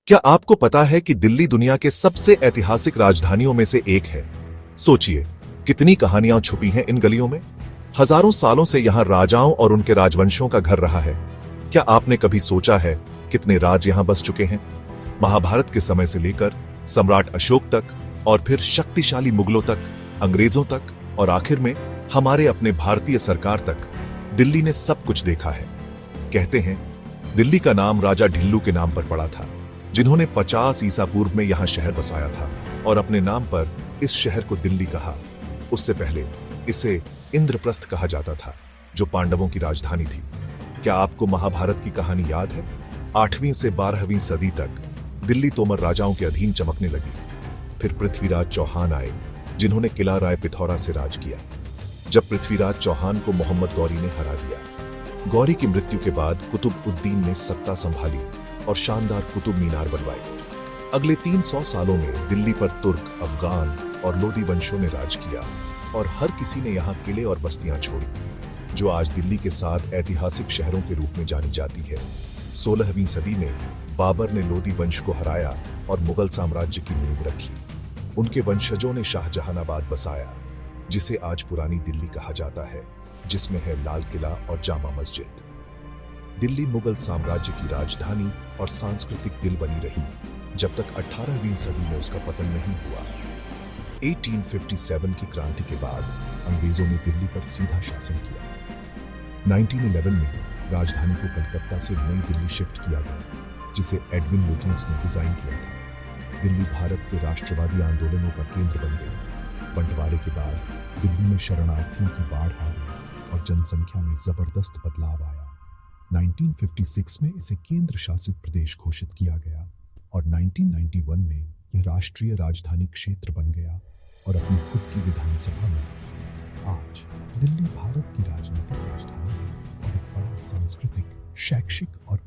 क्या आपको पता है कि दिल्ली दुनिया के सबसे ऐतिहासिक राजधानियों में से एक है? सोचिए, कितनी कहानियां छुपी हैं इन गलियों में। हजारों सालों से यहां राजाओं और उनके राजवंशों का घर रहा है। क्या आपने कभी सोचा है कितने राज यहां बस चुके हैं? महाभारत के समय से लेकर सम्राट अशोक तक, और फिर शक्तिशाली मुगलों तक, अंग्रेजों तक, और आखिर में हमारे अपने भारतीय सरकार तक, दिल्ली ने सब कुछ देखा है। कहते हैं दिल्ली का नाम राजा ढिल्लू के नाम पर पड़ा था, जिन्होंने 50 ईसा पूर्व में यहां शहर बसाया था और अपने नाम पर इस शहर को दिल्ली कहा। उससे पहले इसे इंद्रप्रस्थ कहा जाता था, जो पांडवों की राजधानी थी। क्या आपको महाभारत की कहानी याद है? 8वीं से 12वीं सदी तक दिल्ली तोमर राजाओं के अधीन चमकने लगी। फिर पृथ्वीराज चौहान आए, जिन्होंने किला राय पिथौरा से राज किया। जब पृथ्वीराज चौहान को मोहम्मद गौरी ने हरा दिया, गौरी की मृत्यु के बाद कुतुब-उद-दीन ने सत्ता संभाली और शानदार कुतुब मीनार बनवाई। अगले 300 सालों में दिल्ली पर तुर्क, अफगान और लोदी वंशों ने राज किया, और हर किसी ने यहाँ किले और बस्तियां छोड़ी, जो आज दिल्ली के 7 ऐतिहासिक शहरों के रूप में जानी जाती है। 16वीं सदी में बाबर ने लोदी वंश को हराया और मुगल साम्राज्य की नींव रखी। उनके वंशजों ने शाहजहानाबाद बसाया, जिसे आज पुरानी दिल्ली कहा जाता है, जिसमें है लाल किला और जामा मस्जिद। दिल्ली मुगल साम्राज्य की राजधानी और सांस्कृतिक दिल बनी रही, जब तक 18वीं सदी में उसका पतन नहीं हुआ। 1857 की क्रांति के बाद अंग्रेजों ने दिल्ली पर सीधा शासन किया। 1911 में राजधानी को कलकत्ता से नई दिल्ली शिफ्ट किया गया, जिसे एडविन लुटियंस ने डिजाइन किया था। दिल्ली भारत के राष्ट्रवादी आंदोलनों का केंद्र बन गई। बंटवारे के बाद दिल्ली में शरणार्थियों की बाढ़ आ गई और जनसंख्या में जबरदस्त बदलाव आया। 1956 में इसे केंद्र शासित प्रदेश घोषित किया गया और 1991 में यह राष्ट्रीय राजधानी क्षेत्र बन गया और अपनी खुद की विधानसभा में। आज दिल्ली भारत की राजनीतिक राजधानी है और एक बड़ा सांस्कृतिक, शैक्षिक और